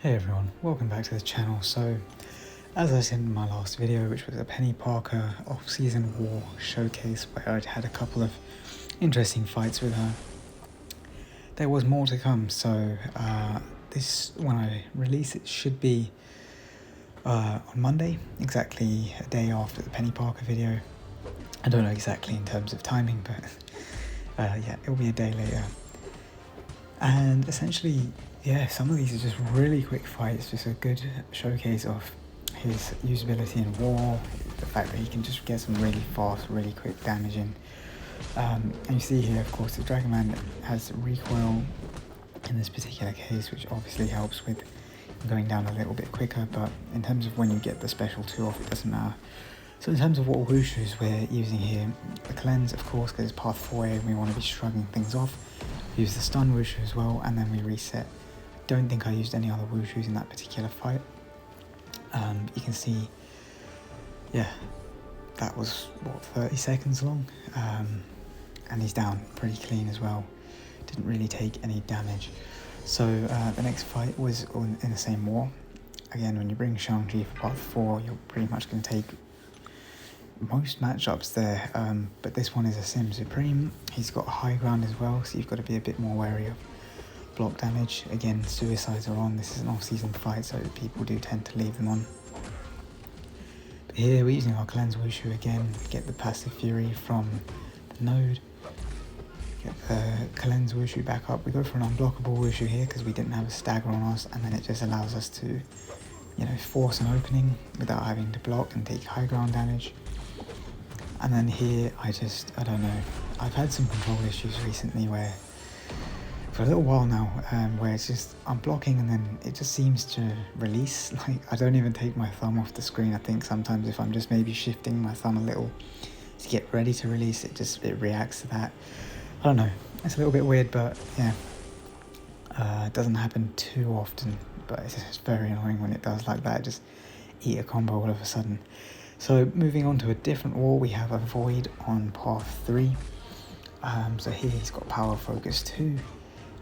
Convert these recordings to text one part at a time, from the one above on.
Hey everyone, welcome back to the channel. So, as I said in my last video, which was a Penny Parker off-season war showcase where I'd had a couple of interesting fights with her, there was more to come. So, this, when I release it, should be on Monday, exactly a day after the Penny Parker video. I don't know exactly in terms of timing, but yeah, it'll be a day later. And essentially, yeah, some of these are just really quick fights, just a good showcase of his usability in war, the fact that he can just get some really fast, really quick damage in. And you see here, of course, the Dragonman has recoil in this particular case, which obviously helps with going down a little bit quicker, but in terms of when you get the special 2 off, it doesn't matter. So in terms of what wooshoos we're using here, the cleanse, of course, because it's path 4A and we want to be shrugging things off. Use the stun wushu as well, and then we reset. Don't think I used any other wushoos in that particular fight. You can see, yeah, that was, what, 30 seconds long? And he's down pretty clean as well. Didn't really take any damage. So the next fight was in the same war. Again, when you bring Shang Chi for path 4, you're pretty much going to take most matchups there, but this one is a Sim Supreme. He's got high ground as well, so you've got to be a bit more wary of block damage. Again, suicides are on. This is an off-season fight, so people do tend to leave them on. But here we're using our cleanse wushu again, get the passive fury from the node, get the cleanse wushu back up. We go for an unblockable wushu here because we didn't have a stagger on us, and then it just allows us to, you know, force an opening without having to block and take high ground damage. And then here, I don't know, I've had some control issues recently where, for a little while now, where it's just, I'm blocking and then it just seems to release. Like, I don't even take my thumb off the screen. I think sometimes if I'm just maybe shifting my thumb a little to get ready to release, it reacts to that. I don't know, it's a little bit weird, but yeah, it doesn't happen too often, but it's just very annoying when it does like that, just eat a combo all of a sudden. So moving on to a different war, we have a Void on path 3. So here he's got Power Focus 2,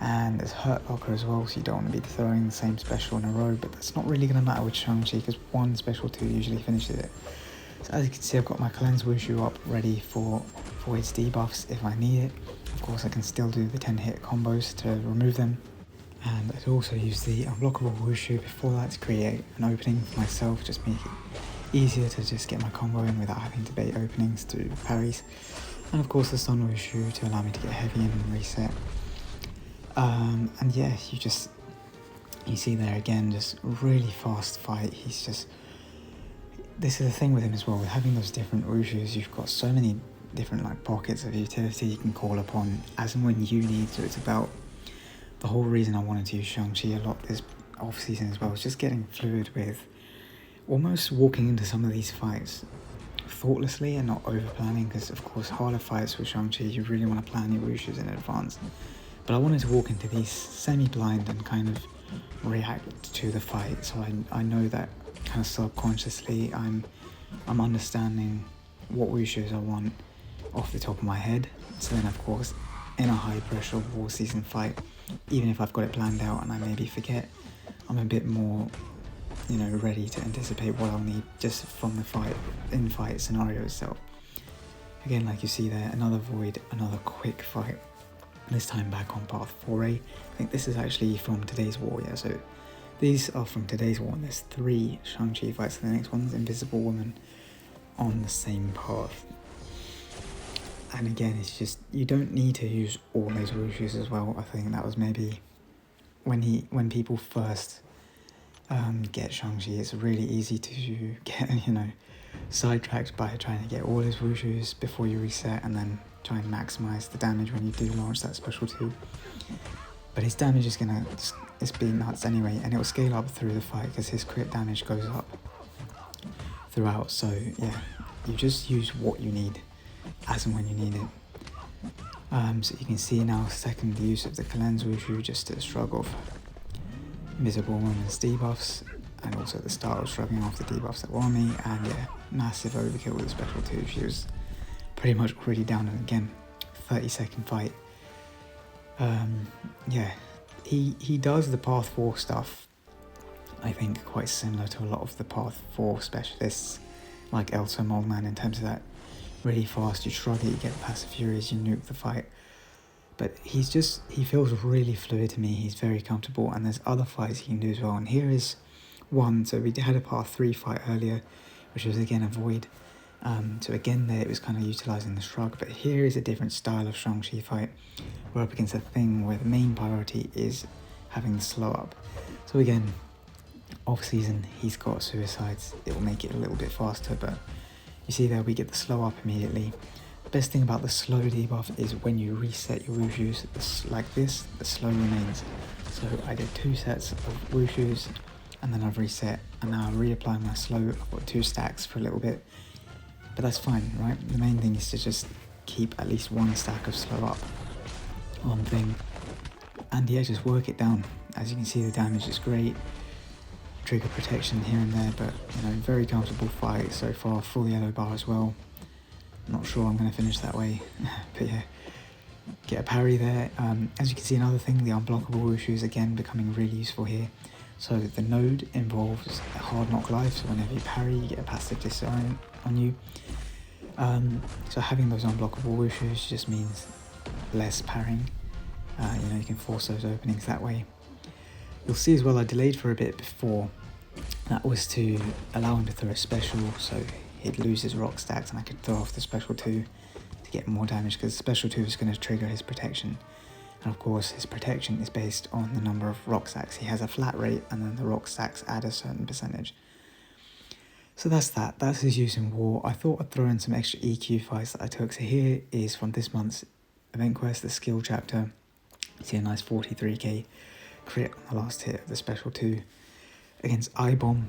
and there's Hurt Locker as well, so you don't want to be throwing the same special in a row, but that's not really going to matter with Shang-Chi, because one special 2 usually finishes it. So as you can see, I've got my Cleanse Wushu up, ready for Void's debuffs if I need it. Of course, I can still do the 10-hit combos to remove them. And I'd also use the Unblockable Wushu before that to create an opening for myself, just make it easier to just get my combo in without having to bait openings to parries. And of course the stun wushu to allow me to get heavy in and reset. And yeah, you see there again, just really fast fight. He's just, this is the thing with him as well, with having those different wushus, you've got so many different like pockets of utility you can call upon as and when you need to. It's about the whole reason I wanted to use Shang-Chi a lot this off season as well, was just getting fluid with almost walking into some of these fights thoughtlessly and not over planning, because of course harder fights with Shang-Chi you really want to plan your wushus in advance, but I wanted to walk into these semi-blind and kind of react to the fight, so I know that kind of subconsciously I'm understanding what wushus I want off the top of my head. So then of course in a high pressure war season fight, even if I've got it planned out and I maybe forget, I'm a bit more, you know, ready to anticipate what I'll need just from the fight scenario itself. Again, like you see there, another Void, another quick fight, this time back on path 4A. I think this is actually from today's war, yeah, so these are from today's war, and there's 3 Shang-Chi fights, and the next one's Invisible Woman on the same path. And again, it's just, you don't need to use all those wushus as well. I think that was maybe when people first get Shang-Chi, it's really easy to get, you know, sidetracked by trying to get all his wushus before you reset and then try and maximize the damage when you do launch that special 2. But his damage is gonna, it's being nuts anyway, and it will scale up through the fight because his crit damage goes up throughout. So yeah, you just use what you need as and when you need it. So you can see now, second use of the Cleanse Wushu just to shrug off Invisible Woman's debuffs, and also at the start I was shrugging off the debuffs that were on me, and yeah, massive overkill with the special 2. She was pretty much already down, and again, 30-second fight. Yeah, he does the path 4 stuff I think quite similar to a lot of the Path 4 specialists, like Elsa Mogman, in terms of that really fast, you shrug it, you get passive furies, you nuke the fight. But he feels really fluid to me, he's very comfortable, and there's other fights he can do as well. And here is one, so we had a Path 3 fight earlier, which was again a Void. So again there it was kind of utilising the shrug, but here is a different style of Shang Chi fight. We're up against a thing where the main priority is having the slow up. So again, off season he's got suicides, it will make it a little bit faster, but you see there we get the slow up immediately. The best thing about the slow debuff is when you reset your Wushus like this, the slow remains. So I did 2 sets of Wushus and then I've reset, and now I reapply my slow. I've got 2 stacks for a little bit, but that's fine, right? The main thing is to just keep at least 1 stack of slow up on thing, and yeah, just work it down. As you can see, the damage is great, trigger protection here and there, but you know, very comfortable fight so far. Full yellow bar as well. Not sure I'm going to finish that way, but yeah, get a parry there. As you can see, another thing, the unblockable Wushus again becoming really useful here. So the node involves a hard knock life, so whenever you parry you get a passive disorient on you. So having those unblockable Wushus just means less parrying. You know, you can force those openings that way. You'll see as well I delayed for a bit before. That was to allow him to throw a special, so he'd lose his rock stacks and I could throw off the special 2 to get more damage, because special 2 is going to trigger his protection. And of course his protection is based on the number of rock stacks. He has a flat rate and then the rock stacks add a certain percentage. So that's his use in war. I thought I'd throw in some extra EQ fights that I took. So here is from this month's event quest, the skill chapter. You see a nice 43k crit on the last hit of the special 2 against Ibom.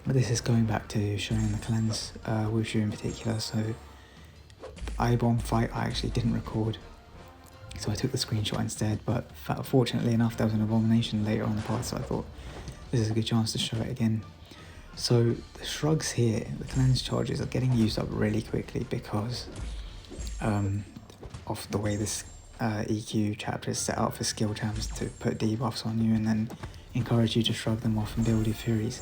But this is going back to showing the cleanse Wushu in particular. So Ibom fight I actually didn't record, so I took the screenshot instead, but fortunately enough there was an abomination later on the path, so I thought this is a good chance to show it again. So the shrugs here, the cleanse charges, are getting used up really quickly because of the way this EQ chapter is set up for skill jams to put debuffs on you and then encourage you to shrug them off and build your furies.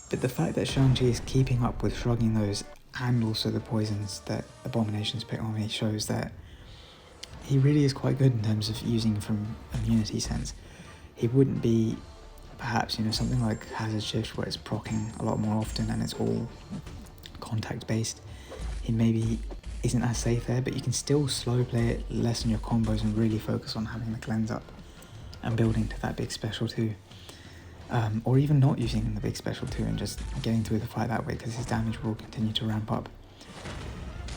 But the fact that Shang Chi is keeping up with shrugging those and also the poisons that abominations pick on me shows that he really is quite good in terms of using from immunity sense. He wouldn't be perhaps, you know, something like Hazard Shift where it's proccing a lot more often and it's all contact based. He maybe isn't as safe there, but you can still slow play it, lessen your combos and really focus on having the cleanse up and building to that big special 2. Or even not using the big special 2 and just getting through the fight that way, because his damage will continue to ramp up.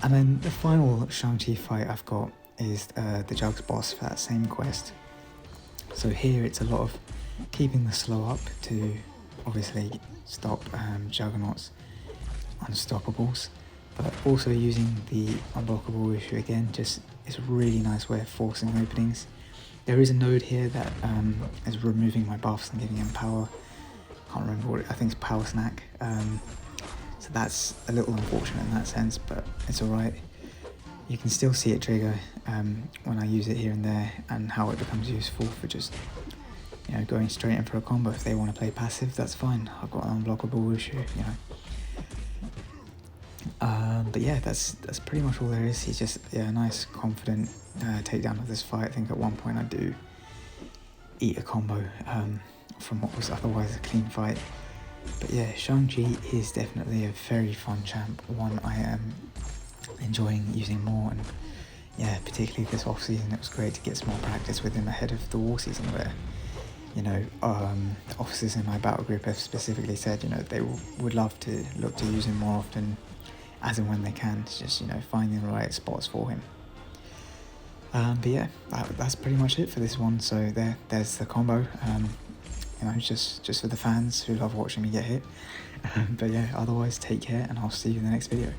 And then the final Shang-Chi fight I've got is the Juggs boss for that same quest. So here it's a lot of keeping the slow up to obviously stop Juggernaut's unstoppables, but also using the unblockable Wushu again, just it's a really nice way of forcing openings. There is a node here that is removing my buffs and giving him power. Can't remember what I think it's power snack. So that's a little unfortunate in that sense, but it's alright. You can still see it trigger when I use it here and there, and how it becomes useful for just, you know, going straight in for a combo. If they want to play passive, that's fine. I've got an unblockable Wushu, you know. But yeah, that's pretty much all there is. He's just a nice, confident takedown of this fight. I think at one point I do eat a combo from what was otherwise a clean fight. But yeah, Shang-Chi is definitely a very fun champ, one I am enjoying using more, and yeah, particularly this off season it was great to get some more practice with him ahead of the war season, where, you know, the officers in my battle group have specifically said, you know, they would love to look to use him more often as and when they can. It's just, you know, finding the right spots for him. But yeah, that's pretty much it for this one. So there's the combo. You know, just for the fans who love watching me get hit. But yeah, otherwise take care and I'll see you in the next video.